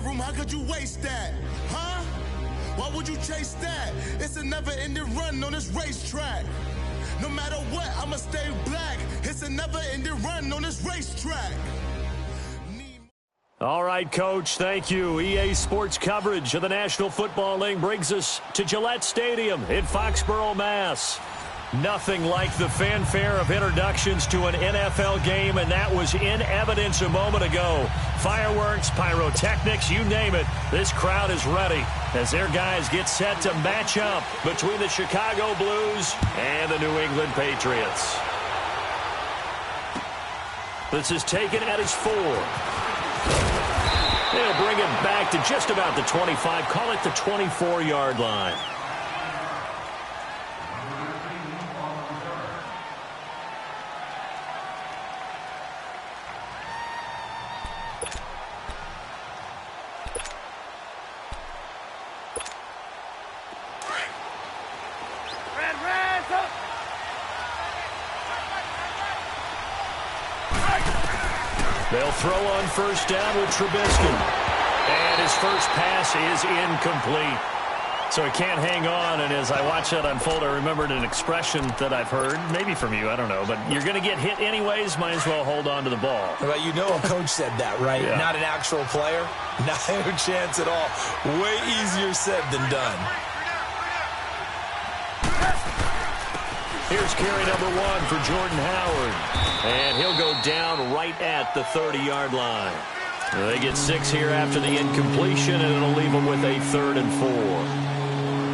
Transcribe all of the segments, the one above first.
room, how could you waste that? Huh? Why would you chase that? It's a never-ending run on this racetrack. No matter what, I'ma stay black. It's a never-ending run on this racetrack. All right, Coach, thank you. EA Sports coverage of the National Football League brings us to Gillette Stadium in Foxborough, Mass. Nothing like the fanfare of introductions to an NFL game, and that was in evidence a moment ago. Fireworks, pyrotechnics, you name it. This crowd is ready as their guys get set to match up between the Chicago Blues and the New England Patriots. This is taken at his 4. They'll bring it back to just about the 25. Call it the 24-yard line. They'll throw on first down with Trubisky. And his first pass is incomplete. So he can't hang on, and as I watch that unfold, I remembered an expression that I've heard, maybe from you, I don't know, but you're going to get hit anyways, might as well hold on to the ball. Well, you know a coach said that, right? Yeah. Not an actual player. Not a chance at all. Way easier said than done. Here's carry number 1 for Jordan Howard. And he'll go down right at the 30-yard line. They get 6 here after the incompletion, and it'll leave them with a 3rd and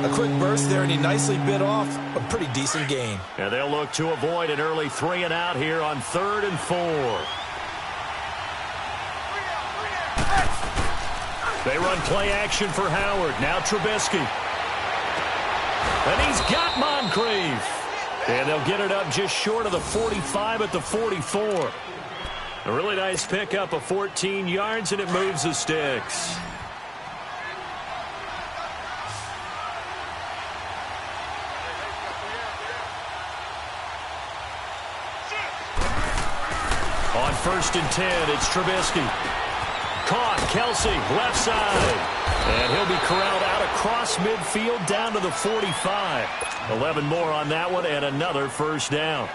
4. A quick burst there, and he nicely bit off a pretty decent gain. And they'll look to avoid an early 3 and out here on 3rd and 4. They run play action for Howard. Now Trubisky. And he's got Moncrief. And they'll get it up just short of the 45 at the 44. A really nice pickup of 14 yards, and it moves the sticks. On 1st and 10, it's Trubisky. Caught, Kelsey, left side. And he'll be corralled out across midfield down to the 45. 11 more on that one, and another first down.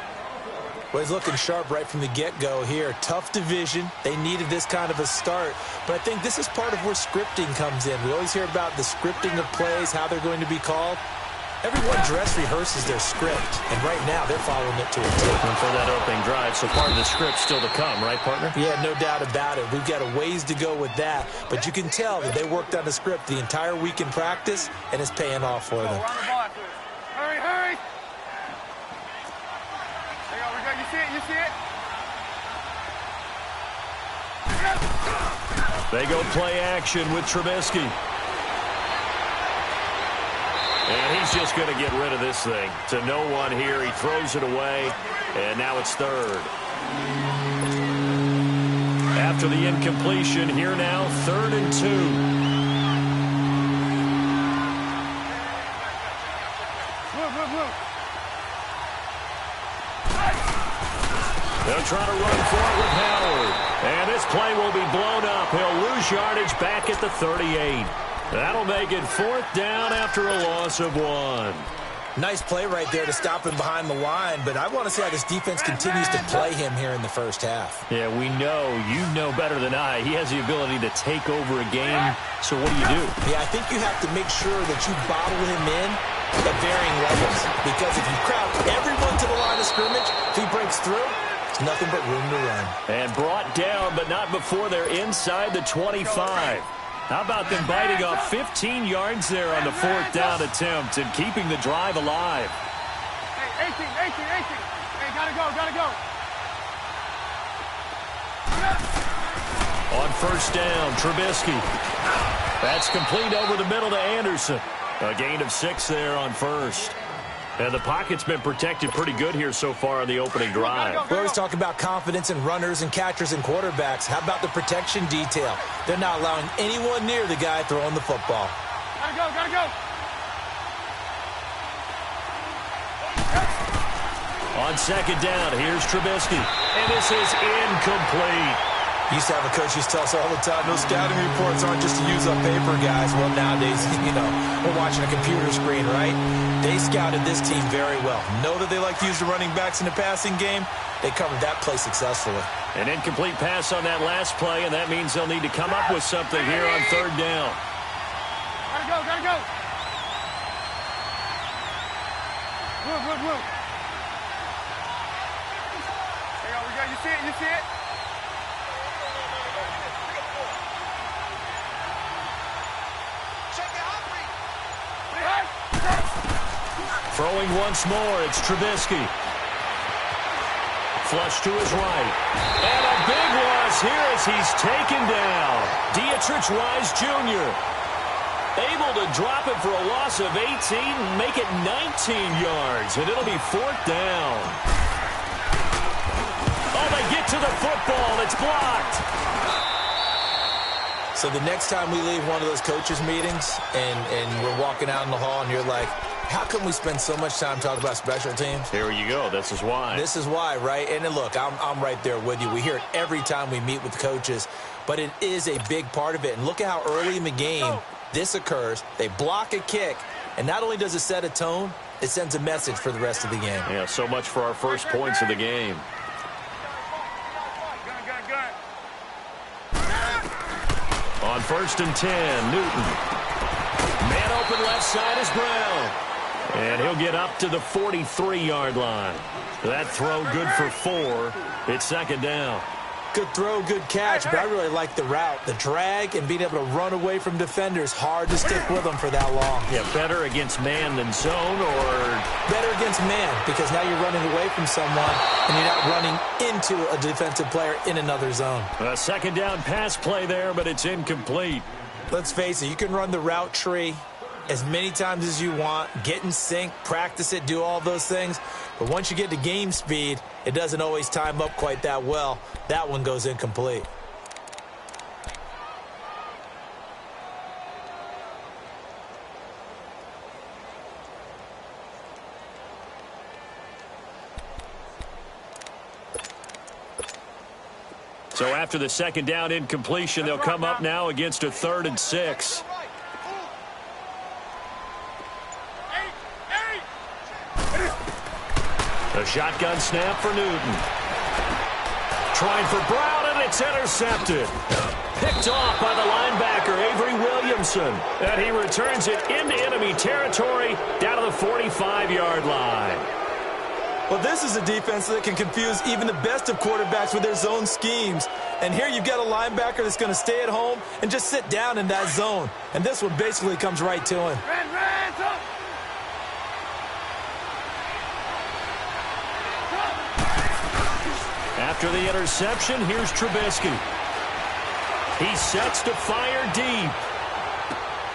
Well, he's looking sharp right from the get-go here. Tough division. They needed this kind of a start. But I think this is part of where scripting comes in. We always hear about the scripting of plays, how they're going to be called. Everyone dress rehearses their script, and right now they're following it to a T. And for that opening drive, so part of the script still to come, right, partner? Yeah, no doubt about it. We've got a ways to go with that, but you can tell that they worked on the script the entire week in practice, and it's paying off for them. Hurry, hurry! There we go. You see it? You see it? They go play action with Trubisky. And he's just going to get rid of this thing. To no one here. He throws it away. And now it's 3rd. After the incompletion, here now, 3rd and 2. They'll try to run for it with Howard. And this play will be blown up. He'll lose yardage back at the 38. That'll make it 4th down after a loss of 1. Nice play right there to stop him behind the line, but I want to see how this defense continues to play him here in the first half. Yeah, we know. You know better than I. He has the ability to take over a game. So what do? Yeah, I think you have to make sure that you bottle him in at varying levels, because if you crowd everyone to the line of scrimmage, if he breaks through, it's nothing but room to run. And brought down, but not before they're inside the 25. How about them biting off 15 yards there on the 4th down attempt and keeping the drive alive? Hey, 18. Hey, gotta go. On 1st down, Trubisky. That's complete over the middle to Anderson. A gain of 6 there on 1st. And the pocket's been protected pretty good here so far on the opening drive. We always talk about confidence in runners and catchers and quarterbacks. How about the protection detail? They're not allowing anyone near the guy throwing the football. Gotta go. On 2nd down, here's Trubisky. And this is incomplete. Used to have a coach used to tell us all the time, those scouting reports aren't just to use on paper, guys. Well, nowadays, we're watching a computer screen, right? They scouted this team very well. Know that they like to use the running backs in the passing game. They covered that play successfully. An incomplete pass on that last play, and that means they'll need to come up with something here on third down. Gotta go, gotta go. Move. There you go, you see it, you see it? Throwing once more, it's Trubisky. Flush to his right. And a big loss here as he's taken down. Dietrich Wise Jr. able to drop it for a loss of 18, make it 19 yards, and it'll be fourth down. Oh, they get to the football. It's blocked. So the next time we leave one of those coaches' meetings and we're walking out in the hall and you're like, how come we spend so much time talking about special teams? Here you go. This is why. This is why, right? And then look, I'm right there with you. We hear it every time we meet with coaches, but it is a big part of it. And look at how early in the game this occurs. They block a kick, and not only does it set a tone, it sends a message for the rest of the game. Yeah, so much for our first points of the game. On 1st and 10, Newton. Man open left side is Brown. And he'll get up to the 43-yard line. That throw good for 4. It's second down. Good throw, good catch, but I really like the route. The drag and being able to run away from defenders, hard to stick with them for that long. Yeah, better against man than zone, or better against man, because now you're running away from someone and you're not running into a defensive player in another zone. A second down pass play there, but it's incomplete. Let's face it, you can run the route tree as many times as you want, get in sync, practice it, do all those things. But once you get to game speed, it doesn't always time up quite that well. That one goes incomplete. So after the second down incompletion, they'll come up now against a 3rd and 6. A shotgun snap for Newton. Trying for Brown, and it's intercepted. Picked off by the linebacker, Avery Williamson. And he returns it into enemy territory down to the 45-yard line. Well, this is a defense that can confuse even the best of quarterbacks with their zone schemes. And here you've got a linebacker that's going to stay at home and just sit down in that zone. And this one basically comes right to him. After the interception, here's Trubisky. He sets to fire deep.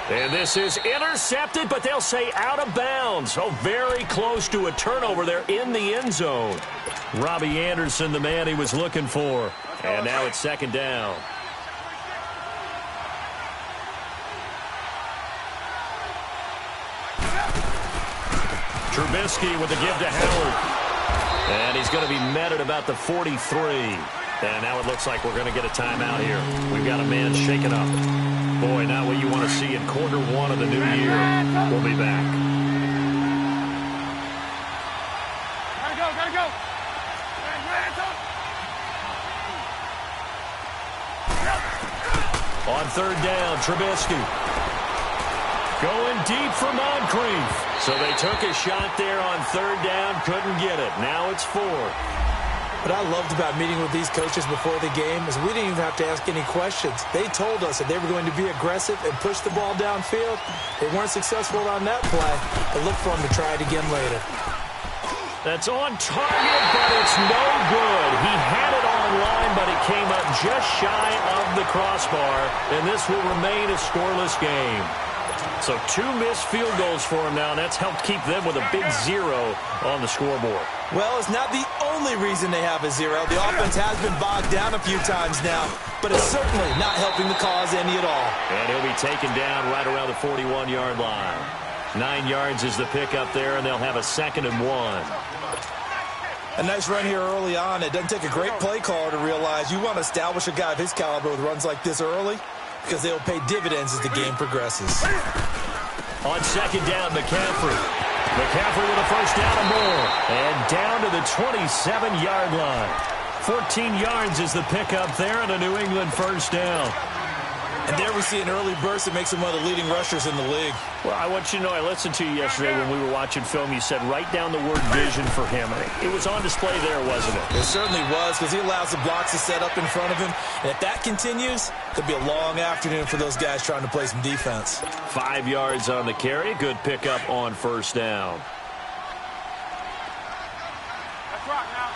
And this is intercepted, but they'll say out of bounds. Oh, very close to a turnover there in the end zone. Robbie Anderson, the man he was looking for. And now it's second down. Trubisky with the give to Howard. And he's going to be met at about the 43. And now it looks like we're going to get a timeout here. We've got a man shaken up. Boy, not what you want to see in Q1 of the new year. We'll be back. Gotta go. On 3rd down, Trubisky. Going deep for Moncrief. So they took a shot there on 3rd down, couldn't get it. Now it's 4. What I loved about meeting with these coaches before the game is we didn't even have to ask any questions. They told us that they were going to be aggressive and push the ball downfield. They weren't successful on that play, but look for them to try it again later. That's on target, but it's no good. He had it on line, but it came up just shy of the crossbar, and this will remain a scoreless game. So 2 missed field goals for him now, and that's helped keep them with a big 0 on the scoreboard. Well, it's not the only reason they have a 0. The offense has been bogged down a few times now, but it's certainly not helping the cause any at all. And he'll be taken down right around the 41-yard line. 9 yards is the pickup there, and they'll have a 2nd and 1. A nice run here early on. It doesn't take a great play caller to realize you want to establish a guy of his caliber with runs like this early because they'll pay dividends as the game progresses. On second down, McCaffrey. McCaffrey with a first down and more. And down to the 27-yard line. 14 yards is the pickup there and a New England first down. And there we see an early burst that makes him one of the leading rushers in the league. Well, I want you to know, I listened to you yesterday when we were watching film. You said write down the word vision for him. It was on display there, wasn't it? It certainly was, because he allows the blocks to set up in front of him. And if that continues, it'll be a long afternoon for those guys trying to play some defense. 5 yards on the carry. Good pickup on first down. Let's rock now.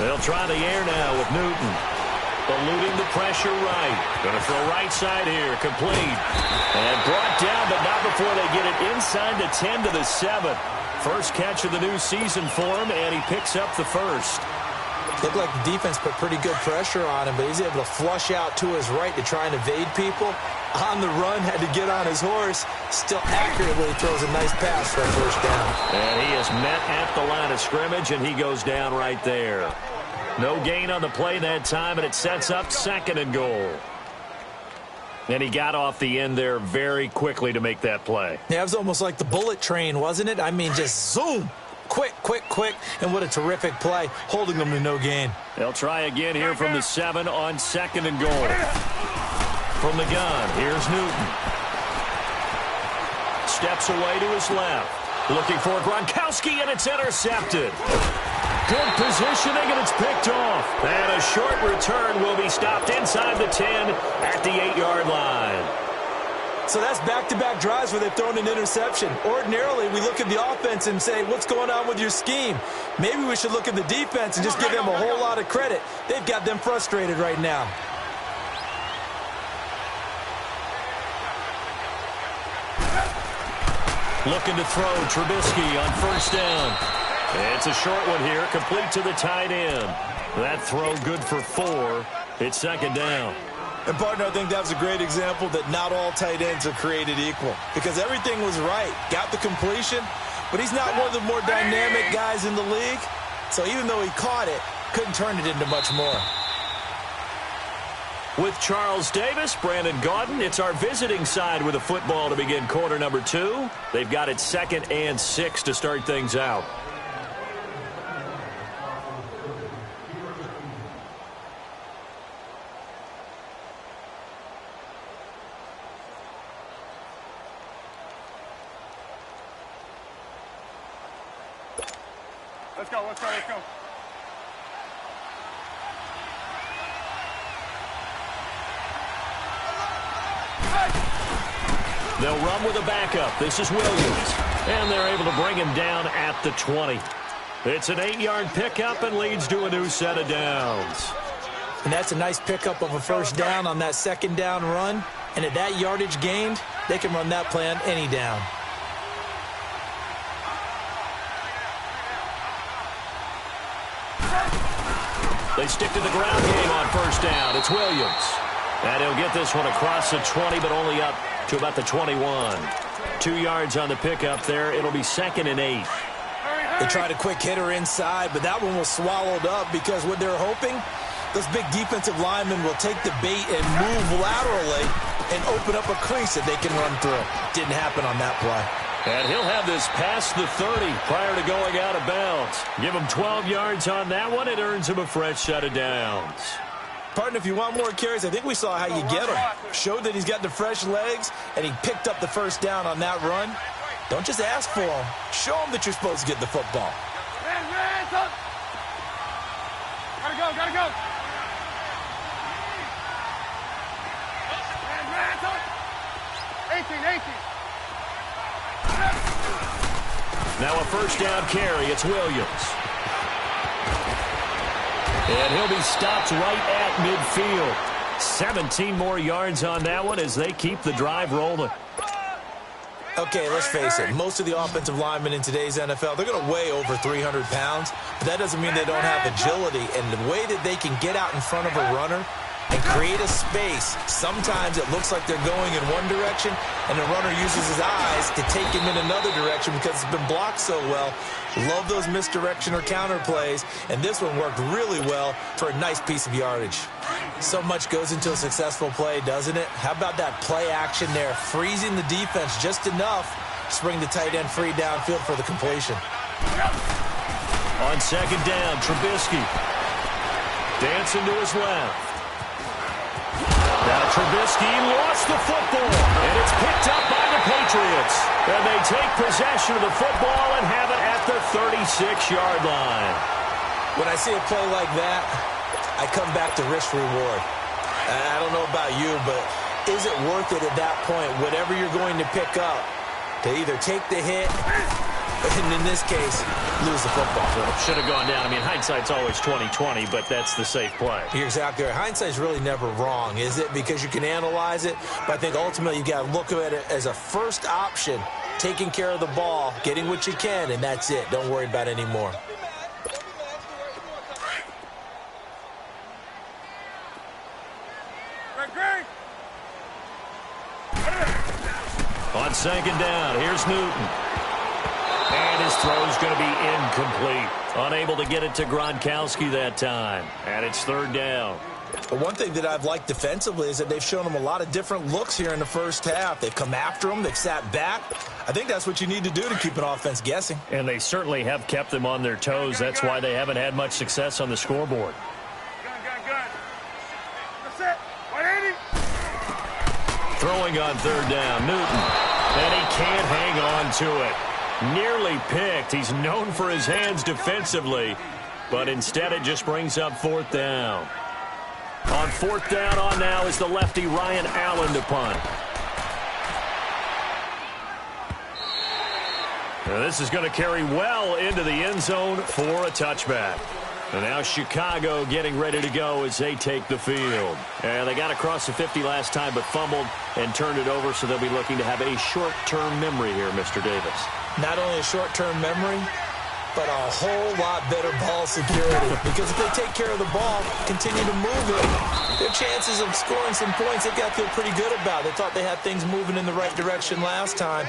They'll try the air now with Newton. Eluding the pressure right. Going to throw right side here. Complete. And brought down, but not before they get it inside the 10 to the 7. First catch of the new season for him, and he picks up the first. Looked like the defense put pretty good pressure on him, but he's able to flush out to his right to try and evade people. On the run, had to get on his horse. Still accurately throws a nice pass for a first down. And he is met at the line of scrimmage, and he goes down right there. No gain on the play that time, and it sets up second and goal. And he got off the end there very quickly to make that play. Yeah, it was almost like the bullet train, wasn't it? I mean, just zoom. Quick, quick, quick. And what a terrific play, holding them to no gain. They'll try again here from the 7 on second and goal. From the gun, here's Newton. Steps away to his left. Looking for Gronkowski, and it's intercepted. Good positioning, and it's picked off. And a short return will be stopped inside the 10 at the 8-yard line. So that's back-to-back drives where they've thrown an interception. Ordinarily, we look at the offense and say, what's going on with your scheme? Maybe we should look at the defense and just give them a whole lot of credit. They've got them frustrated right now. Looking to throw Trubisky on first down. It's a short one here, complete to the tight end. That throw good for 4. It's second down. And, partner, I think that was a great example that not all tight ends are created equal, because everything was right. Got the completion, but he's not one of the more dynamic guys in the league. So even though he caught it, couldn't turn it into much more. With Charles Davis, Brandon Gaudin, it's our visiting side with a football to begin quarter number 2. They've got it 2nd and 6 to start things out. Let's go, let's go, let's go. They'll run with a backup. This is Williams. And they're able to bring him down at the 20. It's an 8-yard pickup and leads to a new set of downs. And that's a nice pickup of a first down on that second down run. And at that yardage gained, they can run that play on any down. They stick to the ground game on first down. It's Williams. And he'll get this one across the 20, but only up to about the 21. 2 yards on the pickup there. It'll be 2nd and 8. They tried a quick hitter inside, but that one was swallowed up because what they're hoping, those big defensive linemen will take the bait and move laterally and open up a crease that they can run through. Didn't happen on that play. And he'll have this past the 30 prior to going out of bounds. Give him 12 yards on that one. It earns him a fresh set of downs. Partner, if you want more carries, I think we saw how you get him. Showed that he's got the fresh legs, and he picked up the first down on that run. Don't just ask for him. Show him that you're supposed to get the football. Gotta go, gotta go. 18, 18. Now a first down carry. It's Williams. And he'll be stopped right at midfield. 17 more yards on that one as they keep the drive rolling. Okay, let's face it. Most of the offensive linemen in today's NFL, they're going to weigh over 300 pounds. But that doesn't mean they don't have agility. And the way that they can get out in front of a runner and create a space. Sometimes it looks like they're going in one direction, and the runner uses his eyes to take him in another direction because it's been blocked so well. Love those misdirection or counter plays, and this one worked really well for a nice piece of yardage. So much goes into a successful play, doesn't it? How about that play action there, freezing the defense just enough to bring the tight end free downfield for the completion. On second down, Trubisky dancing to his left. Now Trubisky lost the football, and it's picked up by the Patriots. And they take possession of the football and have it at the 36-yard line. When I see a play like that, I come back to risk reward. I don't know about you, but is it worth it at that point, whatever you're going to pick up, to either take the hit, and in this case, lose the football? Should have gone down. I mean, hindsight's always 20/20, but that's the safe play. You're exactly right. Hindsight's really never wrong, is it? Because you can analyze it, but I think ultimately you got to look at it as a first option, taking care of the ball, getting what you can, and that's it. Don't worry about it anymore. On second down, here's Newton. And his throw's going to be incomplete. Unable to get it to Gronkowski that time. And it's third down. One thing that I've liked defensively is that they've shown him a lot of different looks here in the first half. They've come after him. They've sat back. I think that's what you need to do to keep an offense guessing. And they certainly have kept them on their toes. That's why they haven't had much success on the scoreboard. Gun. That's it. 180. Throwing on third down, Newton. And he can't hang on to it. Nearly picked. He's known for his hands defensively, but instead it just brings up fourth down. On fourth down on now is the lefty Ryan Allen to punt. Now this is going to carry well into the end zone for a touchback. And now Chicago getting ready to go as they take the field. And they got across the 50 last time but fumbled and turned it over, so they'll be looking to have a short-term memory here, Mr. Davis. Not only a short-term memory, but a whole lot better ball security. Because if they take care of the ball, continue to move it, their chances of scoring some points, they've got to feel pretty good about. They thought they had things moving in the right direction last time.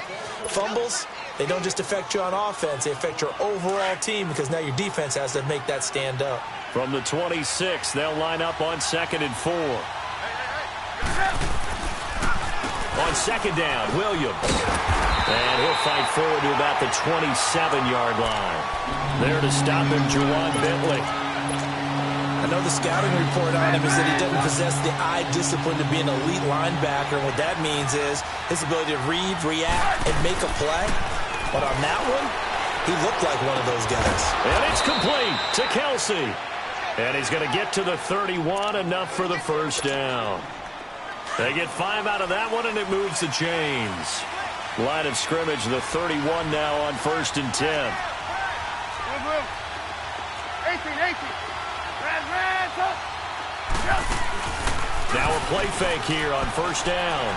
Fumbles, they don't just affect you on offense, they affect your overall team because now your defense has to make that stand up. From the 26, they'll line up on 2nd and 4. On second down, Williams. And he'll fight forward to about the 27-yard line. There to stop him, Juwan Bentley. I know the scouting report on him is that he doesn't possess the eye discipline to be an elite linebacker. And what that means is his ability to read, react, and make a play. But on that one, he looked like one of those guys. And it's complete to Kelsey. And he's going to get to the 31, enough for the first down. They get 5 out of that one, and it moves the chains. Line of scrimmage, the 31 now on 1st and 10. 18. Now a play fake here on 1st down.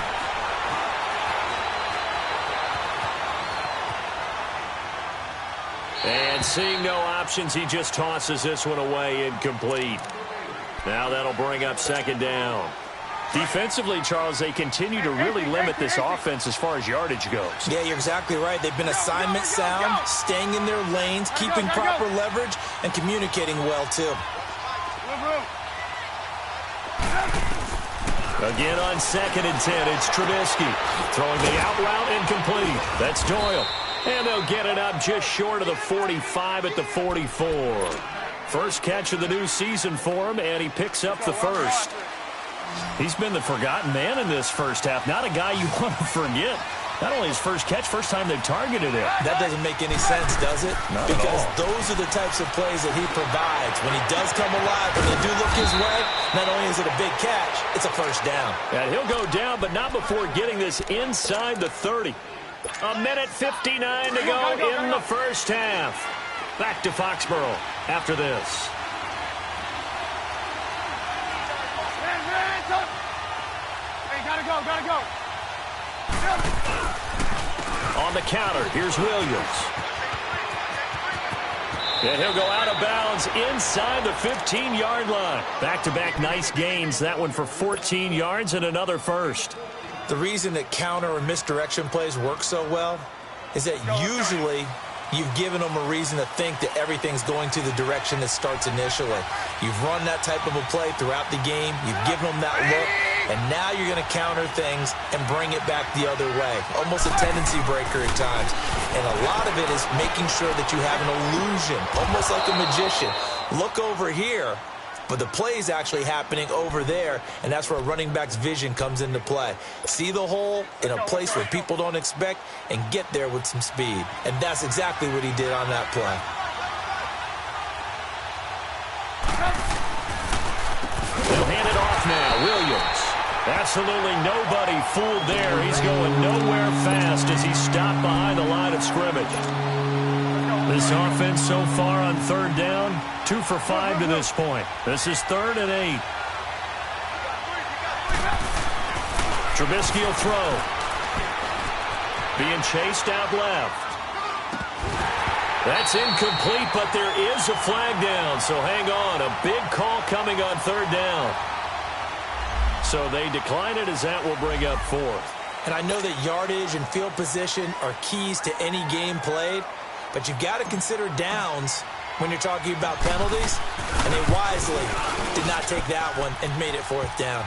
And seeing no options, he just tosses this one away, incomplete. Now that'll bring up 2nd down. Defensively, Charles, they continue to really limit this offense as far as yardage goes. Yeah, you're exactly right. They've been assignment sound, staying in their lanes, keeping proper leverage, and communicating well, too. Again on 2nd and 10, it's Trubisky. Throwing the out route, incomplete. That's Doyle. And they'll get it up just short of the 45 at the 44. First catch of the new season for him, and he picks up the first. He's been the forgotten man in this first half. Not a guy you want to forget. Not only his first catch, first time they've targeted him. That doesn't make any sense, does it? Not because at all. Those are the types of plays that he provides. When he does come alive, when they do look his way, not only is it a big catch, it's a first down. And he'll go down, but not before getting this inside the 30. A minute 59 to go in the first half. Back to Foxborough after this. Gotta go. On the counter, here's Williams. And he'll go out of bounds inside the 15-yard line. Back-to-back nice gains. That one for 14 yards and another first. The reason that counter or misdirection plays work so well is that usually you've given them a reason to think that everything's going to the direction that starts initially. You've run that type of a play throughout the game. You've given them that look. And now you're going to counter things and bring it back the other way. Almost a tendency breaker at times. And a lot of it is making sure that you have an illusion, almost like a magician. Look over here, but the play is actually happening over there, and that's where a running back's vision comes into play. See the hole in a place where people don't expect and get there with some speed. And that's exactly what he did on that play. They'll hand it off now. Williams. Absolutely nobody fooled there. He's going nowhere fast as he's stopped behind the line of scrimmage. This offense so far on third down, 2 for 5 to this point. This is 3rd and 8. Trubisky will throw. Being chased out left. That's incomplete, but there is a flag down, so hang on. A big call coming on 3rd down. So they decline it as that will bring up 4th. And I know that yardage and field position are keys to any game played, but you've got to consider downs when you're talking about penalties, and they wisely did not take that one and made it 4th down.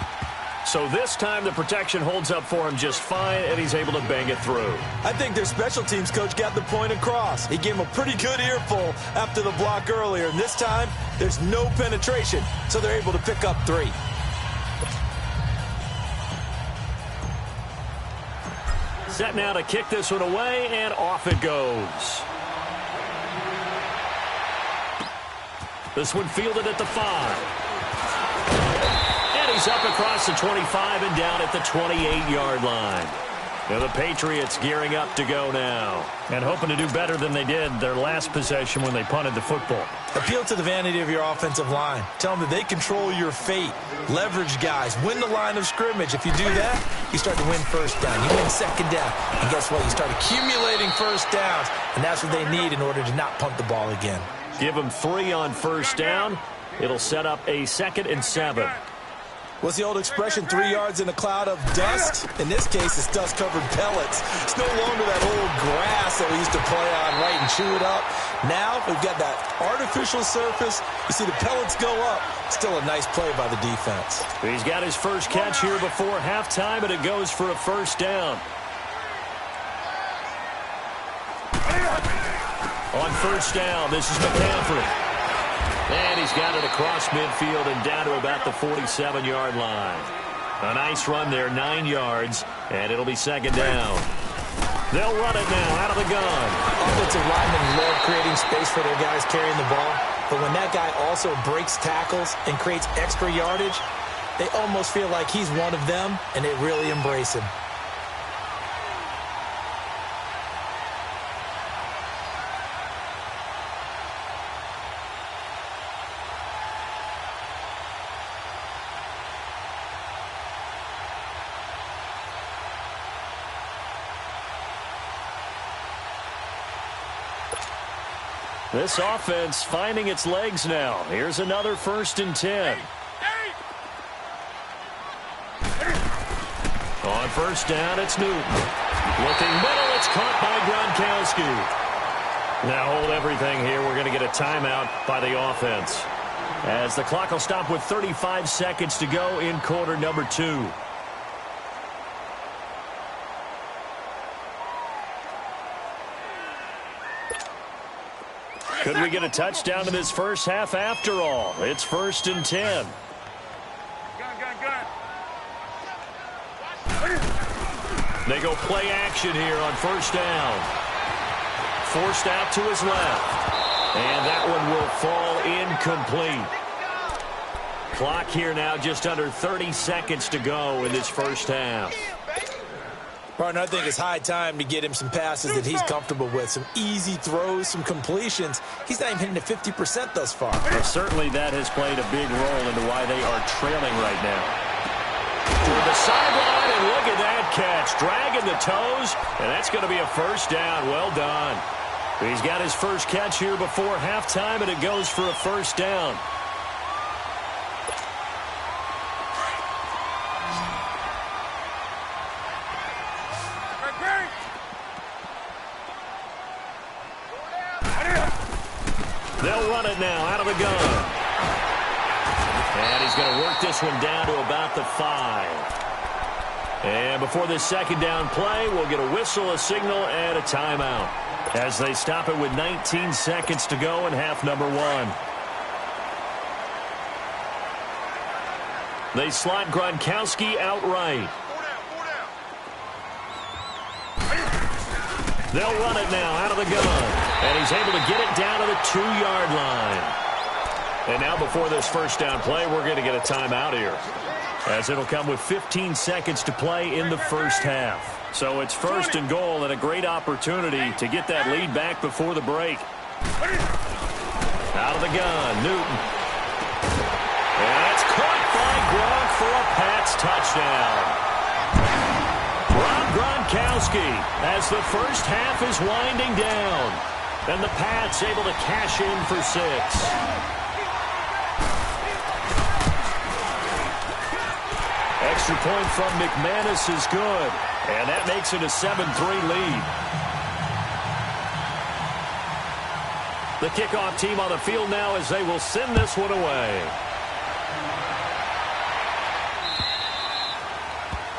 So this time the protection holds up for him just fine, and he's able to bang it through. I think their special teams coach got the point across. He gave him a pretty good earful after the block earlier, and this time there's no penetration, so they're able to pick up 3. Set now to kick this one away, and off it goes. This one fielded at the 5. And he's up across the 25 and down at the 28-yard line. Now the Patriots gearing up to go now and hoping to do better than they did their last possession when they punted the football. Appeal to the vanity of your offensive line. Tell them that they control your fate. Leverage guys. Win the line of scrimmage. If you do that, you start to win 1st down. You win 2nd down. And guess what? You start accumulating 1st downs. And that's what they need in order to not punt the ball again. Give them 3 on 1st down. It'll set up a 2nd and 7. What's the old expression, 3 yards in a cloud of dust? In this case, it's dust-covered pellets. It's no longer that old grass that we used to play on, right, and chew it up. Now we've got that artificial surface. You see the pellets go up. Still a nice play by the defense. He's got his first catch here before halftime, and it goes for a 1st down. On 1st down, this is McCaffrey. And he's got it across midfield and down to about the 47-yard line. A nice run there, 9 yards, and it'll be 2nd down. They'll run it now out of the gun. Offensive linemen love creating space for their guys carrying the ball, but when that guy also breaks tackles and creates extra yardage, they almost feel like he's one of them, and they really embrace him. This offense finding its legs now. Here's another 1st and 10. On 1st down, it's Newton. Looking middle, it's caught by Gronkowski. Now hold everything here. We're going to get a timeout by the offense, as the clock will stop with 35 seconds to go in quarter number 2. Could we get a touchdown in this first half after all? It's 1st and 10. They go play action here on 1st down. Forced out to his left. And that one will fall incomplete. Clock here now just under 30 seconds to go in this first half. Partner, I think it's high time to get him some passes that he's comfortable with. Some easy throws, some completions. He's not even hitting to 50% thus far. Well, certainly that has played a big role into why they are trailing right now. To the sideline, and look at that catch. Dragging the toes, and that's going to be a 1st down. Well done. He's got his first catch here before halftime, and it goes for a first down. They'll run it now out of the gun. And he's going to work this one down to about the 5. And before this second down play, we'll get a whistle, a signal, and a timeout as they stop it with 19 seconds to go in half number 1. They slot Gronkowski outright. They'll run it now out of the gun. And he's able to get it down to the 2-yard line. And now before this first down play, we're going to get a timeout here, as it'll come with 15 seconds to play in the first half. So it's first and goal and a great opportunity to get that lead back before the break. Out of the gun, Newton. And it's caught by Gronk for a Pats touchdown. Gronkowski as the first half is winding down. And the Pats able to cash in for 6. Extra point from McManus is good. And that makes it a 7-3 lead. The kickoff team on the field now as they will send this one away.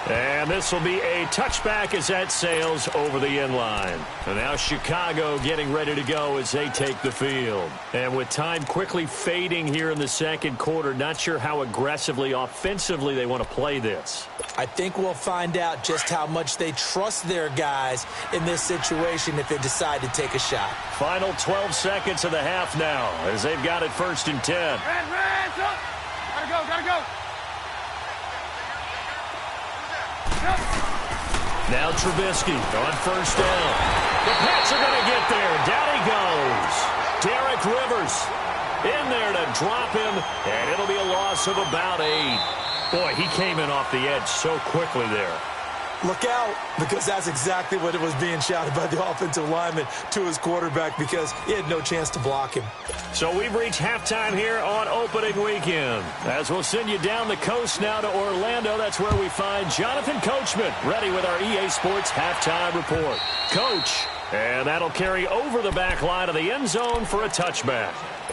And this will be a touchback as that sails over the end line. And now Chicago getting ready to go as they take the field. And with time quickly fading here in the second quarter, not sure how aggressively, offensively they want to play this. I think we'll find out just how much they trust their guys in this situation if they decide to take a shot. Final 12 seconds of the half now as they've got it 1st and 10. Hands up. Gotta go. Now Trubisky on 1st down. The Pats are going to get there. Down he goes. Derek Rivers in there to drop him, and it'll be a loss of about 8. Boy, he came in off the edge so quickly there. Look out, because that's exactly what it was being shouted by the offensive lineman to his quarterback, because he had no chance to block him. So we've reached halftime here on opening weekend. As we'll send you down the coast now to Orlando, that's where we find Jonathan Coachman ready with our EA Sports halftime report. Coach, and that'll carry over the back line of the end zone for a touchback.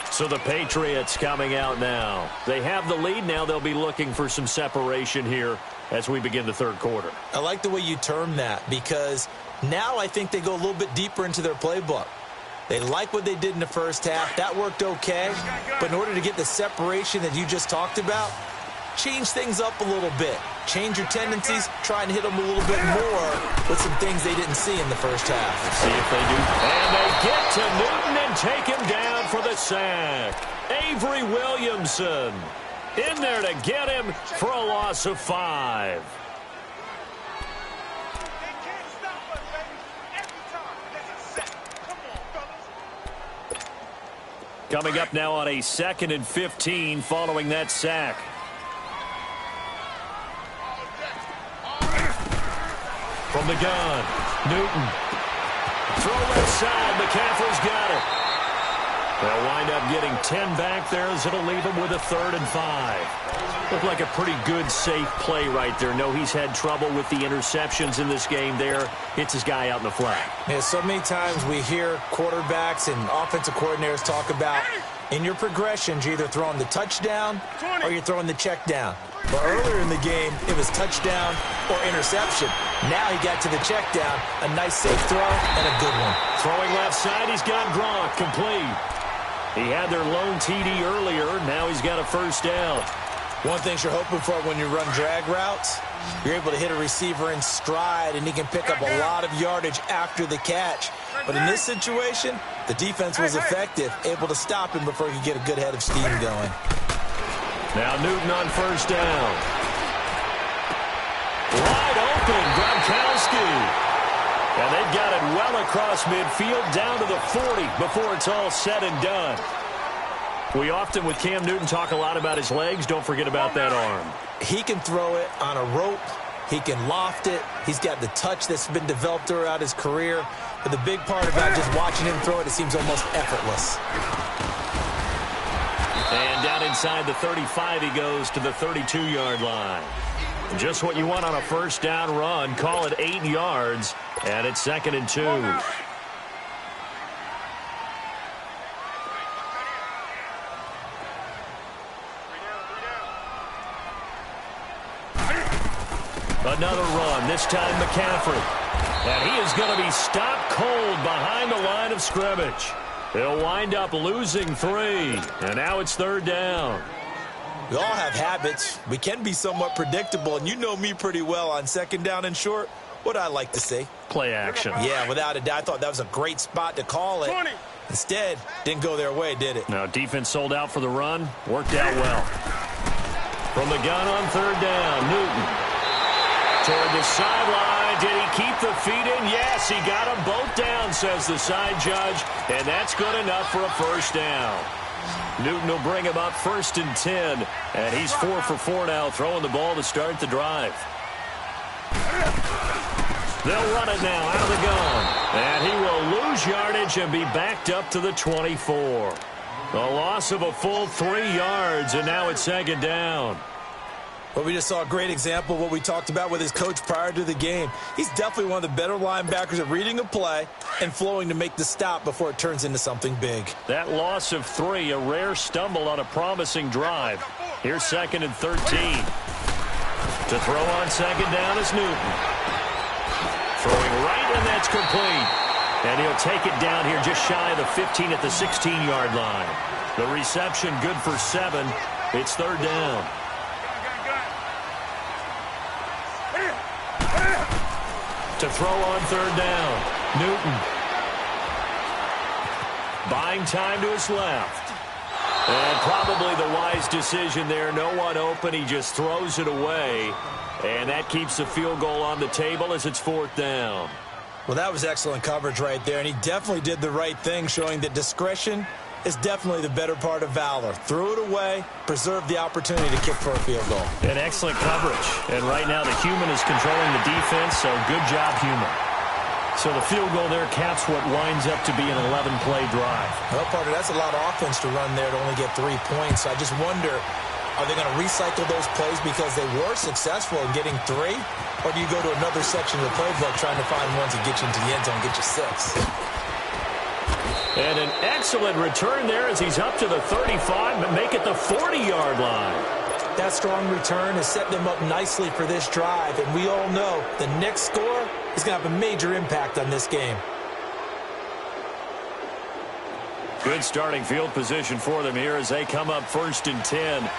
So the Patriots coming out now. They have the lead now. They'll be looking for some separation here as we begin the third quarter. I like the way you term that, because now I think they go a little bit deeper into their playbook. They like what they did in the first half. That worked okay. But in order to get the separation that you just talked about, change things up a little bit. Change your tendencies, try and hit them a little bit more with some things they didn't see in the first half. Let's see if they do. And they get to Newton and take him down for the sack. Avery Williamson in there to get him for a loss of 5. Coming up now on a 2nd and 15 following that sack. From the gun, Newton. Throw left side, McCaffrey's got it. They'll wind up getting 10 back there as it'll leave them with a 3rd and 5. Looked like a pretty good, safe play right there. No, he's had trouble with the interceptions in this game there. Hits his guy out in the flat. Yeah, so many times we hear quarterbacks and offensive coordinators talk about in your progressions, you're either throwing the touchdown or you're throwing the check down. But earlier in the game, it was touchdown or interception. Now he got to the check down, a nice safe throw and a good one. Throwing left side, he's got Gronk complete. He had their lone TD earlier. Now he's got a 1st down. One thing you're hoping for when you run drag routes, you're able to hit a receiver in stride, and he can pick up a lot of yardage after the catch. But in this situation, the defense was effective, able to stop him before he could get a good head of steam going. Now Newton on 1st down. Wide open, Gronkowski. And they've got it well across midfield, down to the 40 before it's all said and done. We often, with Cam Newton, talk a lot about his legs. Don't forget about that arm. He can throw it on a rope. He can loft it. He's got the touch that's been developed throughout his career. But the big part about just watching him throw it seems almost effortless. And down inside the 35, he goes to the 32-yard line. Just what you want on a first down run. Call it 8 yards, and it's 2nd and 2. Another run, this time McCaffrey. And he is going to be stopped cold behind the line of scrimmage. He'll wind up losing 3, and now it's 3rd down. We all have habits. We can be somewhat predictable, and you know me pretty well on 2nd down and short. What I like to see? Play action. Yeah, without a doubt. I thought that was a great spot to call it. 20. Instead, didn't go their way, did it? Now, defense sold out for the run. Worked out well. From the gun on 3rd down, Newton. Toward the sideline. Did he keep the feet in? Yes, he got them both down, says the side judge. And that's good enough for a first down. Newton will bring him up 1st and 10. And he's 4 for 4 now, throwing the ball to start the drive. They'll run it now out of the gun. And he will lose yardage and be backed up to the 24. A loss of a full 3 yards, and now it's 2nd down. Well, we just saw a great example of what we talked about with his coach prior to the game. He's definitely one of the better linebackers at reading a play and flowing to make the stop before it turns into something big. That loss of 3, a rare stumble on a promising drive. Here's 2nd and 13. To throw on 2nd down is Newton. Throwing right, and that's complete. And he'll take it down here just shy of the 15 at the 16-yard line. The reception good for 7. It's 3rd down. To throw on 3rd down, Newton. Buying time to his left. And probably the wise decision there. No one open. He just throws it away. And that keeps the field goal on the table as it's 4th down. Well, that was excellent coverage right there. And he definitely did the right thing, showing that discretion is definitely the better part of valor. Threw it away, preserved the opportunity to kick for a field goal. And excellent coverage. And right now the human is controlling the defense, so good job, human. So the field goal there caps what winds up to be an 11-play drive. Well, Parker, that's a lot of offense to run there to only get 3 points. I just wonder, are they going to recycle those plays because they were successful in getting 3? Or do you go to another section of the playbook trying to find ones that get you into the end zone and get you 6? And an excellent return there as he's up to the 35, but make it the 40-yard line. That strong return has set them up nicely for this drive, and we all know the next score is going to have a major impact on this game. Good starting field position for them here as they come up 1st and 10.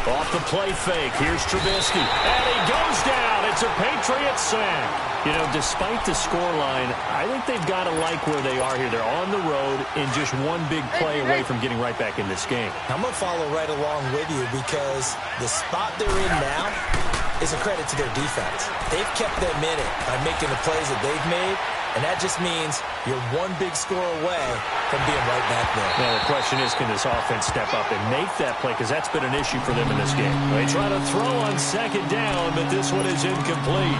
Off the play fake, here's Trubisky, and he goes down. It's a Patriots sack. You know, despite the scoreline, I think they've got to like where they are here. They're on the road and just one big play away from getting right back in this game. I'm going to follow right along with you because the spot they're in now is a credit to their defense. They've kept them in it by making the plays that they've made, and that just means you're one big score away from being right back there. Now, the question is, can this offense step up and make that play? Because that's been an issue for them in this game. They try to throw on 2nd down, but this one is incomplete.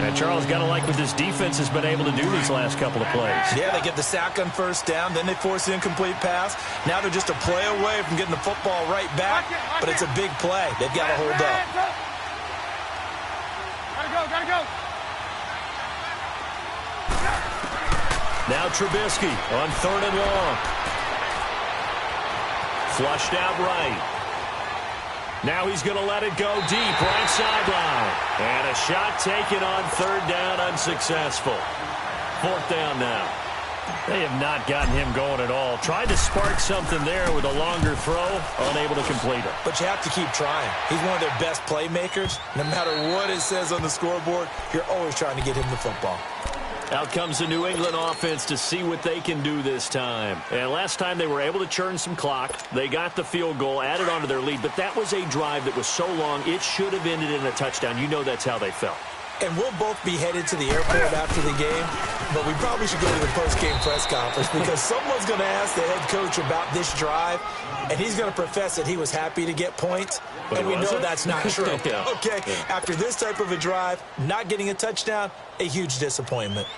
And Charles, got to like what this defense has been able to do these last couple of plays. Yeah, they get the sack on 1st down, then they force the incomplete pass. Now they're just a play away from getting the football right back, but it's a big play. They've got to hold up. Gotta go. Now Trubisky on 3rd and long. Flushed out right. Now he's going to let it go deep, right sideline. And a shot taken on 3rd down, unsuccessful. 4th down now. They have not gotten him going at all. Tried to spark something there with a longer throw, unable to complete it. But you have to keep trying. He's one of their best playmakers. No matter what it says on the scoreboard, you're always trying to get him the football. Out comes the New England offense to see what they can do this time. And last time they were able to churn some clock. They got the field goal, added on to their lead. But that was a drive that was so long, it should have ended in a touchdown. You know that's how they felt. And we'll both be headed to the airport after the game, but we probably should go to the post-game press conference because someone's going to ask the head coach about this drive, and he's going to profess that he was happy to get points, and we know that's not true. Yeah. Okay, after this type of a drive, not getting a touchdown, a huge disappointment.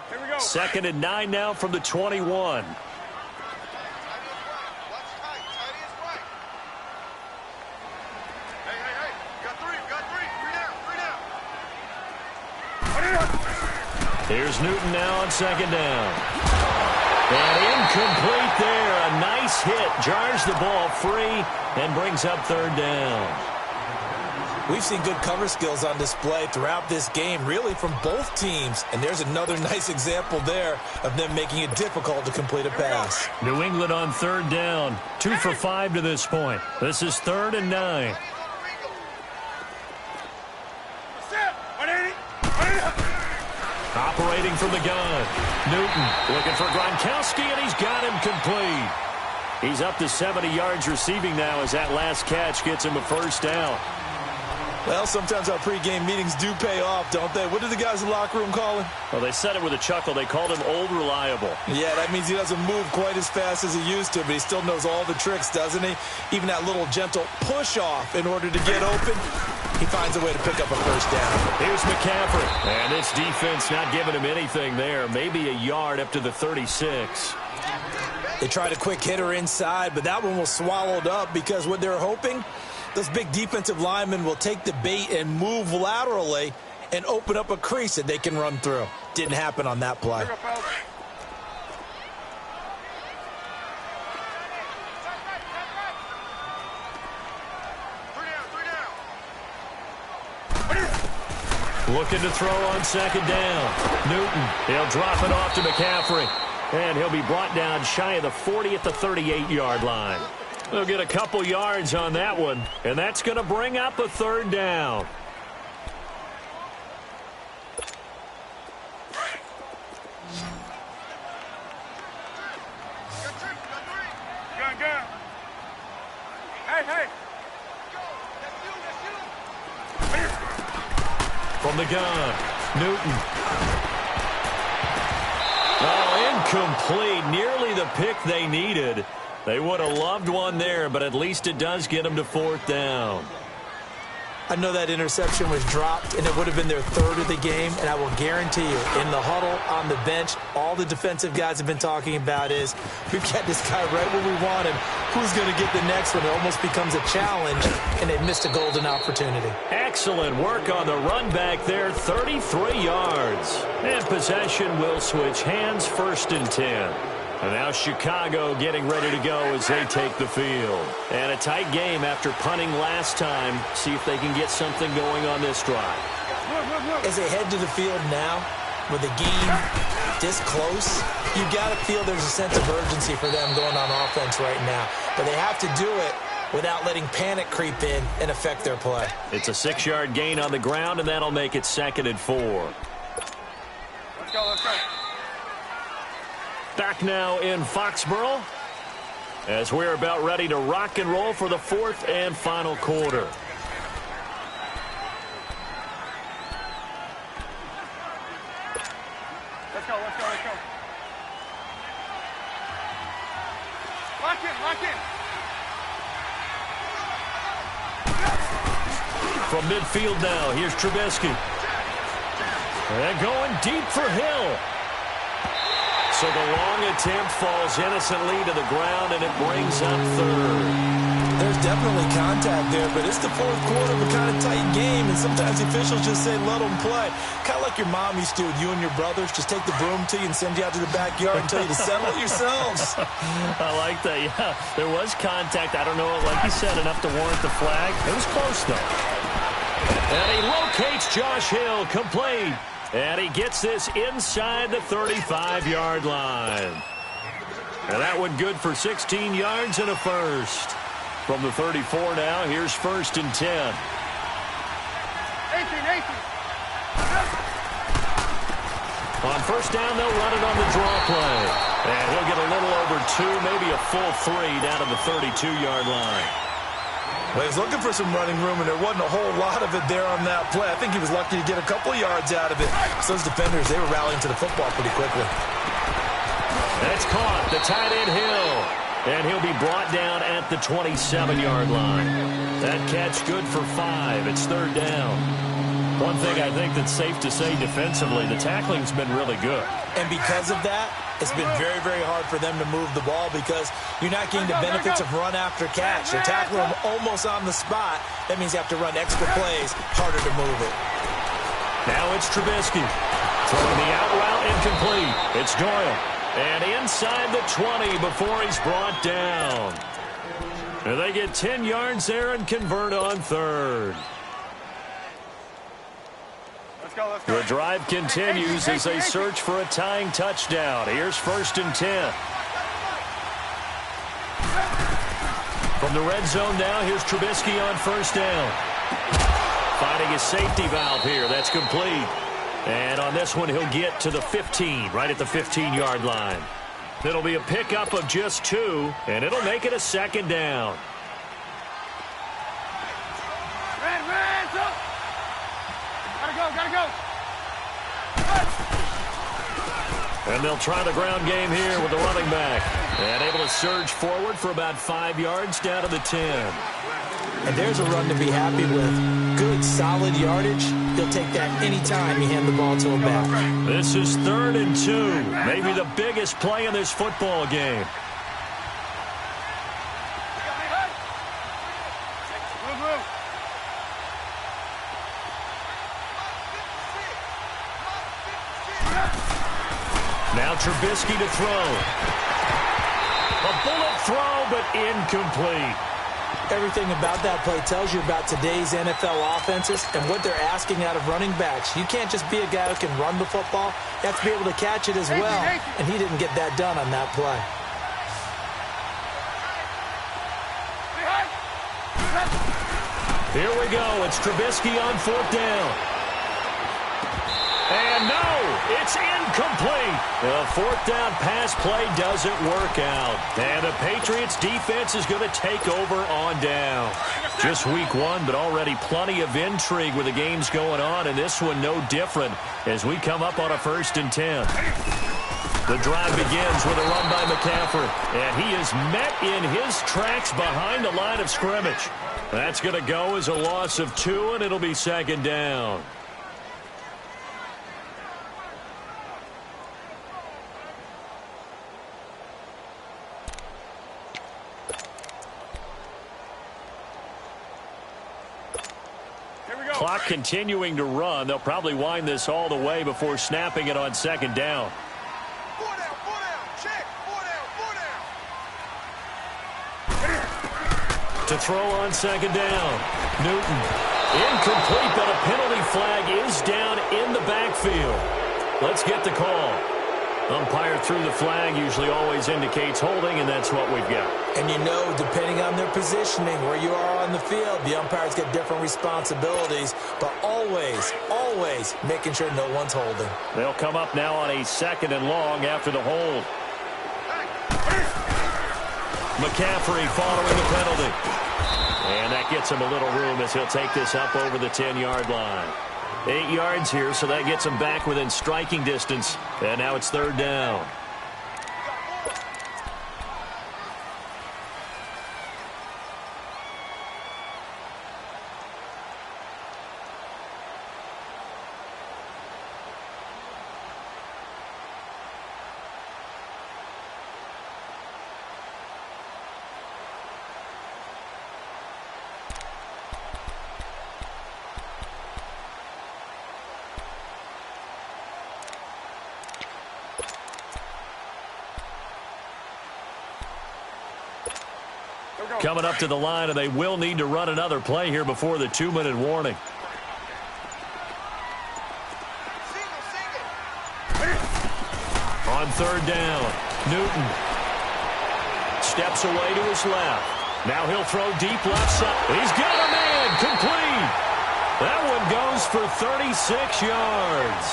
Here we go. 2nd and 9 now from the 21. Here's Newton now on 2nd down. And incomplete there. A nice hit. Jars the ball free and brings up 3rd down. We've seen good cover skills on display throughout this game, really from both teams. And there's another nice example there of them making it difficult to complete a pass. New England on 3rd down. 2 for 5 to this point. This is 3rd and 9. Operating from the gun. Newton looking for Gronkowski, and he's got him complete. He's up to 70 yards receiving now as that last catch gets him a 1st down. Well, sometimes our pregame meetings do pay off, don't they? What did the guys in the locker room call him? Well, they said it with a chuckle. They called him Old Reliable. Yeah, that means he doesn't move quite as fast as he used to, but he still knows all the tricks, doesn't he? Even that little gentle push-off in order to get open, he finds a way to pick up a 1st down. Here's McCaffrey. And this defense not giving him anything there. Maybe a yard up to the 36. They tried a quick hitter inside, but that one was swallowed up because what they're hoping, those big defensive linemen will take the bait and move laterally and open up a crease that they can run through. Didn't happen on that play. Looking to throw on 2nd down. Newton, he'll drop it off to McCaffrey. And he'll be brought down shy of the 40 at the 38-yard line. They'll get a couple yards on that one, and that's going to bring up a 3rd down. Gun. Hey. From the gun, Newton. Oh, incomplete. Nearly the pick they needed. They would have loved one there, but at least it does get them to 4th down. I know that interception was dropped, and it would have been their 3rd of the game, and I will guarantee you, in the huddle, on the bench, all the defensive guys have been talking about is, we've got this guy right where we want him. Who's going to get the next one? It almost becomes a challenge, and they missed a golden opportunity. Excellent work on the run back there, 33 yards. And possession will switch hands, 1st and 10. And now Chicago getting ready to go as they take the field. And a tight game after punting last time. See if they can get something going on this drive. As they head to the field now, with the game this close, you've got to feel there's a sense of urgency for them going on offense right now. But they have to do it without letting panic creep in and affect their play. It's a 6-yard gain on the ground, and that'll make it 2nd and 4. Let's go. Back now in Foxborough as we're about ready to rock and roll for the 4th and final quarter. Let's go. Lock in. From midfield now, here's Trubisky. And going deep for Hill. So the long attempt falls innocently to the ground, and it brings up 3rd. There's definitely contact there, but it's the 4th quarter of a kind of tight game, and sometimes the officials just say, let them play. Kind of like your mom used to with you and your brothers. Just take the broom to you and send you out to the backyard and tell you to settle it yourselves. I like that, yeah. There was contact. I don't know, like you said, enough to warrant the flag. It was close, though. And he locates Josh Hill, complete. And he gets this inside the 35-yard line. And that one good for 16 yards and a 1st. From the 34 now, here's 1st and 10. 18. On 1st down, they'll run it on the draw play. And he'll get a little over 2, maybe a full 3 down to the 32-yard line. Well, he's looking for some running room, and there wasn't a whole lot of it there on that play. I think he was lucky to get a couple of yards out of it. So those defenders, they were rallying to the football pretty quickly. That's caught. The tight end Hill. And he'll be brought down at the 27-yard line. That catch good for 5. It's third down. One thing I think that's safe to say defensively, the tackling's been really good. And because of that, it's been very, very hard for them to move the ball because you're not getting the benefits of run after catch. They're tackling them almost on the spot. That means you have to run extra plays, harder to move it. Now it's Trubisky. Throwing the out route incomplete. It's Doyle. And inside the 20 before he's brought down. And they get 10 yards there and convert on third. Let's go, let's go. The drive continues as they search for a tying touchdown. Here's 1st and 10. From the red zone now, here's Trubisky on 1st down. Finding a safety valve here. That's complete. And on this one, he'll get to the 15, right at the 15-yard line. It'll be a pickup of just 2, and it'll make it a 2nd down. Red, up. Gotta go. And they'll try the ground game here with the running back. And able to surge forward for about 5 yards down to the 10. And there's a run to be happy with. Good, solid yardage. He'll take that anytime you hand the ball to him back. This is 3rd and 2. Maybe the biggest play in this football game. Now Trubisky to throw. A bullet throw, but incomplete. Everything about that play tells you about today's NFL offenses and what they're asking out of running backs. You can't just be a guy who can run the football. You have to be able to catch it as well. And he didn't get that done on that play. Here we go. It's Trubisky on 4th down. And no, it's incomplete. The 4th down pass play doesn't work out. And the Patriots defense is going to take over on down. Just week 1, but already plenty of intrigue with the games going on. And this one no different as we come up on a 1st and 10. The drive begins with a run by McCaffrey. And he is met in his tracks behind the line of scrimmage. That's going to go as a loss of 2, and it'll be 2nd down. Clock continuing to run. They'll probably wind this all the way before snapping it on 2nd down. 4 down, check, 4 down. To throw on 2nd down. Newton. Incomplete, but a penalty flag is down in the backfield. Let's get the call. Umpire threw the flag, usually always indicates holding, and that's what we've got. And you know, depending on their positioning, where you are on the field, the umpires get different responsibilities, but always, always making sure no one's holding. They'll come up now on a 2nd and long after the hold. McCaffrey following the penalty. And that gets him a little room as he'll take this up over the 10-yard line. 8 yards here, so that gets him back within striking distance. And now it's 3rd down. Coming up to the line, and they will need to run another play here before the 2-minute warning. On 3rd down, Newton steps away to his left. Now he'll throw deep left side. He's got a man, complete. That one goes for 36 yards.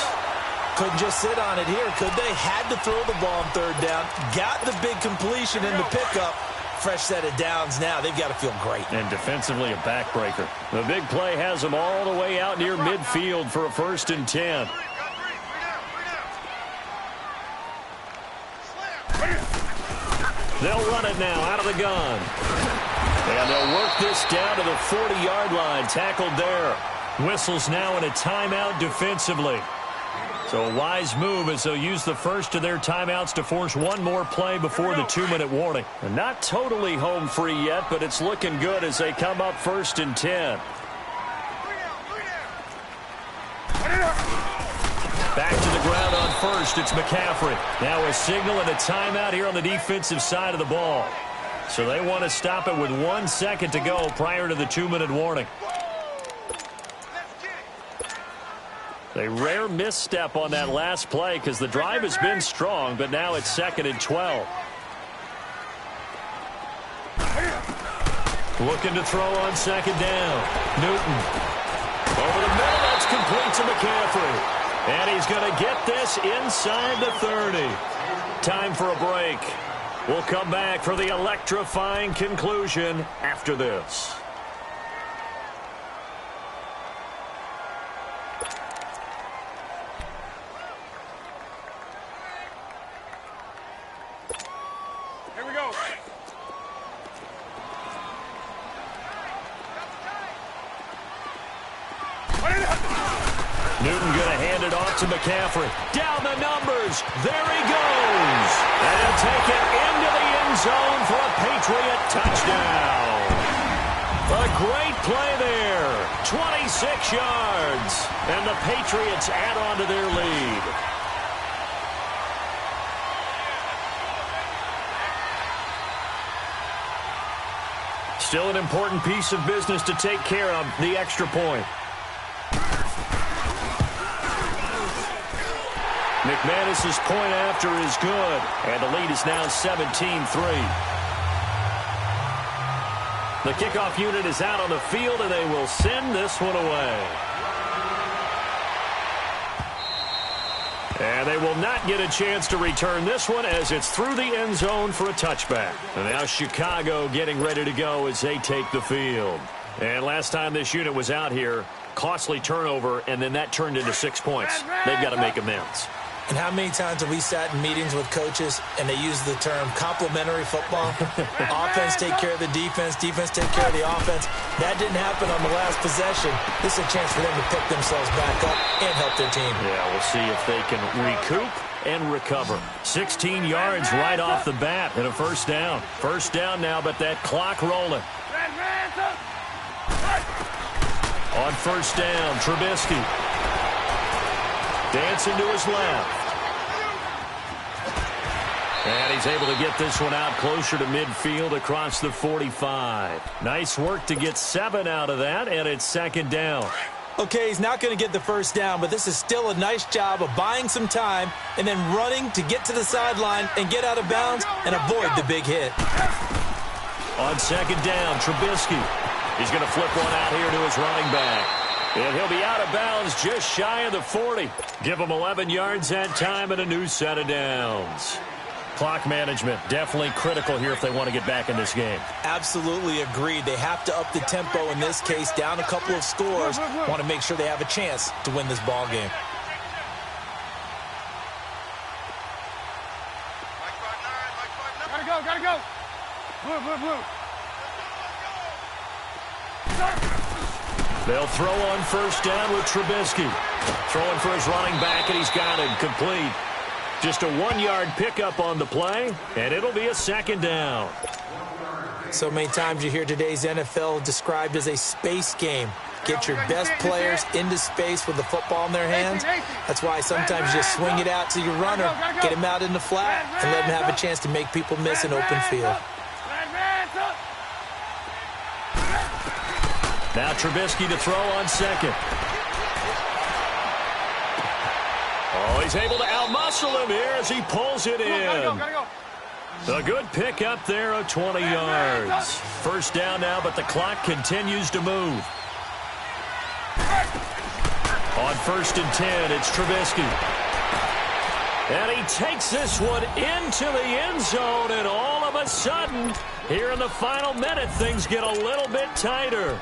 Couldn't just sit on it here, could they? Had to throw the ball on 3rd down. Got the big completion in the pickup. fresh set of downs now. They've got to feel great. And defensively, a backbreaker. The big play has them all the way out near midfield for a 1st and 10. They'll run it now out of the gun. And they'll work this down to the 40-yard line. Tackled there. Whistles now in a timeout defensively. So a wise move as they'll use the first of their timeouts to force one more play before the 2-minute warning. And not totally home free yet, but it's looking good as they come up 1st and 10. Back to the ground on first. It's McCaffrey. Now a signal and a timeout here on the defensive side of the ball. So they want to stop it with 1 second to go prior to the 2-minute warning. A rare misstep on that last play because the drive has been strong, but now it's 2nd and 12. Looking to throw on 2nd down. Newton. Over the middle, that's complete to McCaffrey. And he's going to get this inside the 30. Time for a break. We'll come back for the electrifying conclusion after this. Here we go. Newton going to hand it off to McCaffrey. Down the numbers. There he goes. And he'll take it into the end zone for a Patriot touchdown. A great play there. 26 yards. And the Patriots add on to their lead. Still an important piece of business to take care of, the extra point. McManus's point after is good, and the lead is now 17-3. The kickoff unit is out on the field, and they will send this one away. And they will not get a chance to return this one as it's through the end zone for a touchback. And now Chicago getting ready to go as they take the field. And last time this unit was out here, costly turnover, and then that turned into 6 points. They've got to make amends. And how many times have we sat in meetings with coaches and they use the term complementary football? Offense take care of the defense, defense take care of the offense. That didn't happen on the last possession. This is a chance for them to pick themselves back up and help their team. Yeah, we'll see if they can recoup and recover. 16 yards right off the bat and a 1st down. 1st down now, but that clock rolling. On 1st down, Trubisky. Dancing to his left. And he's able to get this one out closer to midfield across the 45. Nice work to get 7 out of that, and it's 2nd down. Okay, he's not going to get the 1st down, but this is still a nice job of buying some time and then running to get to the sideline and get out of bounds and avoid the big hit. On 2nd down, Trubisky. He's going to flip one out here to his running back. And he'll be out of bounds just shy of the 40. Give him 11 yards that time and a new set of downs. Clock management definitely critical here if they want to get back in this game. Absolutely agreed. They have to up the tempo in this case, down a couple of scores. Want to make sure they have a chance to win this ball game. Gotta go, gotta go. Blue, blue, blue. They'll throw on 1st down with Trubisky. Throwing for his running back, and he's got him complete. Just a 1-yard pickup on the play, and it'll be a 2nd down. So many times you hear today's NFL described as a space game. Get your best players into space with the football in their hands. That's why sometimes you just swing it out to your runner, get him out in the flat, and let him have a chance to make people miss an open field. Now Trubisky to throw on 2nd. Oh, he's able to outmuscle him here as he pulls it in. A good pick up there of 20 yards. 1st down now, but the clock continues to move. On 1st and 10, it's Trubisky. And he takes this one into the end zone, and all of a sudden, here in the final minute, things get a little bit tighter.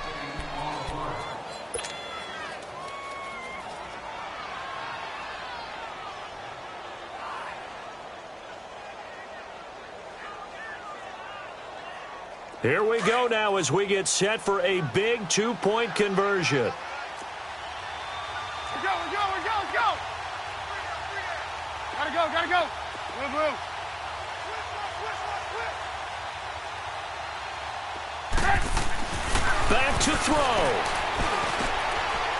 Here we go now as we get set for a big 2-point conversion. Let's go, let's go, let's go, let's go. Gotta go, gotta go. Blue, blue. Back to throw.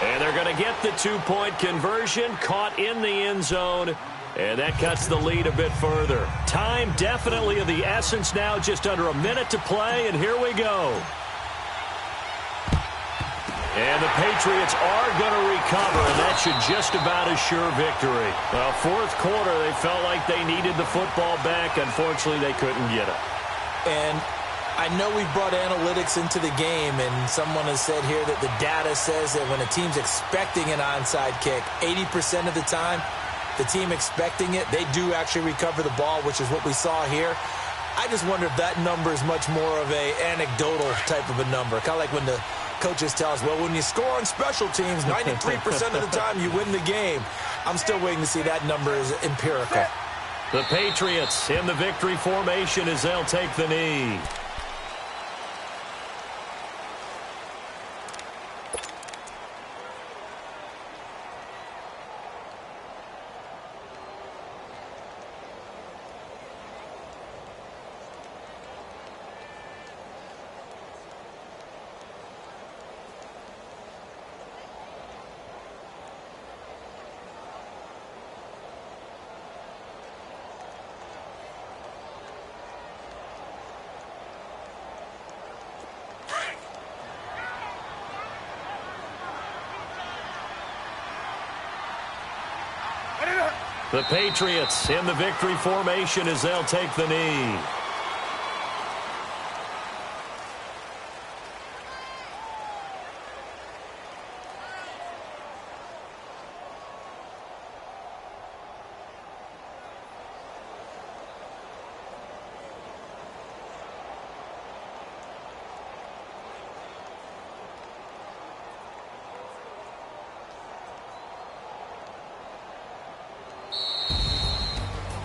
And they're going to get the 2-point conversion, caught in the end zone. And that cuts the lead a bit further. Time definitely of the essence now, just under a minute to play, and here we go. And the Patriots are going to recover, and that should just about assure victory. Well, fourth quarter, they felt like they needed the football back. Unfortunately, they couldn't get it. And I know we've brought analytics into the game, and someone has said here that the data says that when a team's expecting an onside kick, 80% of the time, the team expecting it, they do actually recover the ball, which is what we saw here. I just wonder if that number is much more of a anecdotal type of a number. Kind of like when the coaches tell us, well, when you score on special teams, 93% of the time you win the game. I'm still waiting to see that number is empirical. The Patriots in the victory formation as they'll take the knee. The Patriots in the victory formation as they'll take the knee.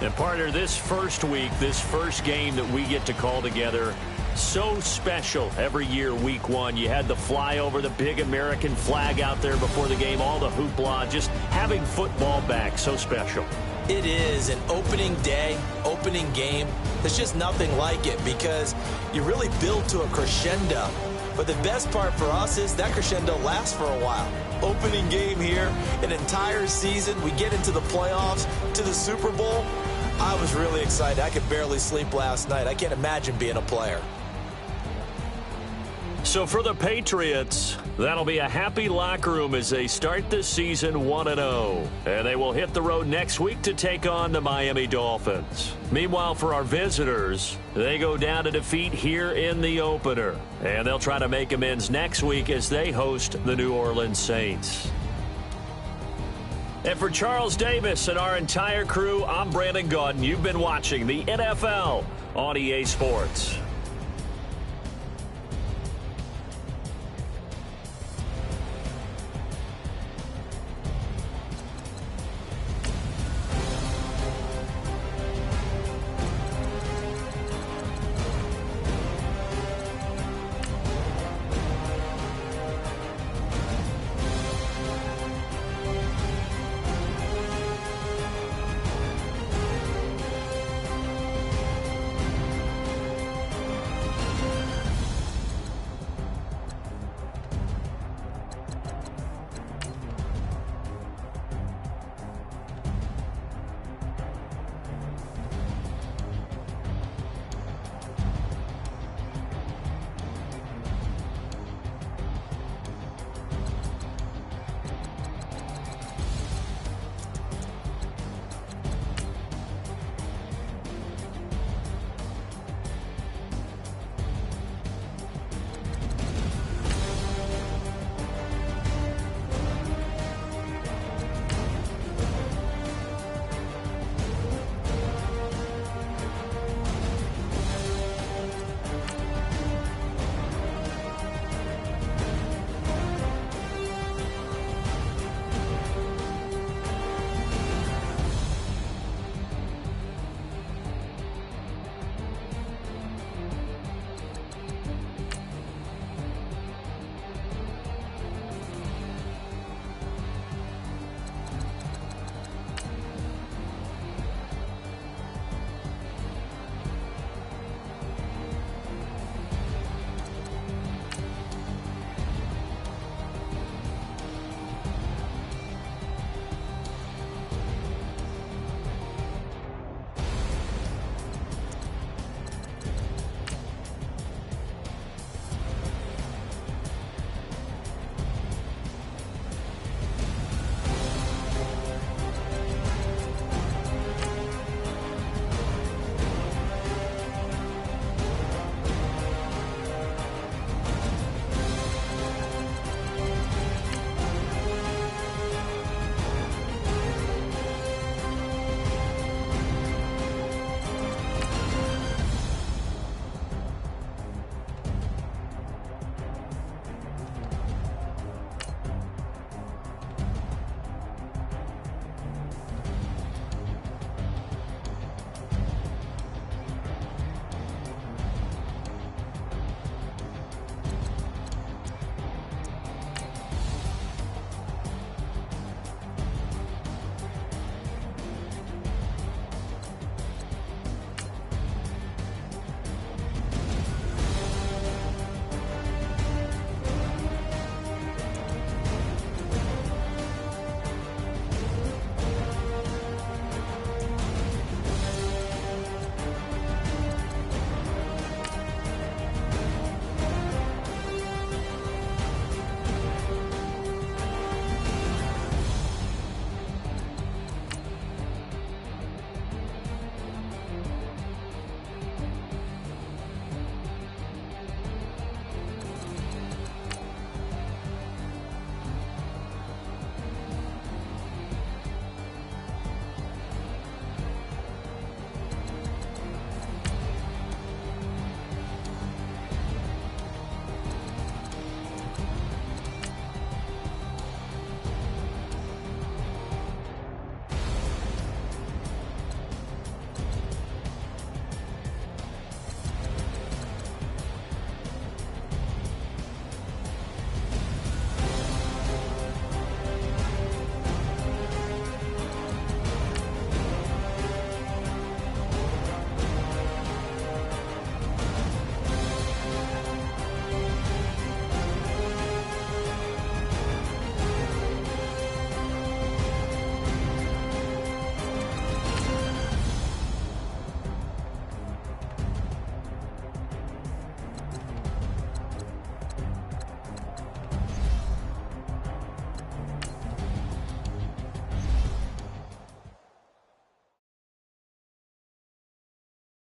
And partner, this first week, this first game that we get to call together, so special every year, week one. You had the flyover, the big American flag out there before the game, all the hoopla, just having football back, so special. It is an opening day, opening game. There's just nothing like it because you really build to a crescendo. But the best part for us is that crescendo lasts for a while. Opening game here, an entire season. We get into the playoffs, to the Super Bowl. I was really excited. I could barely sleep last night. I can't imagine being a player. So for the Patriots, that'll be a happy locker room as they start this season 1-0. And they will hit the road next week to take on the Miami Dolphins. Meanwhile, for our visitors, they go down to defeat here in the opener. And they'll try to make amends next week as they host the New Orleans Saints. And for Charles Davis and our entire crew, I'm Brandon Gaudin. You've been watching the NFL on EA Sports.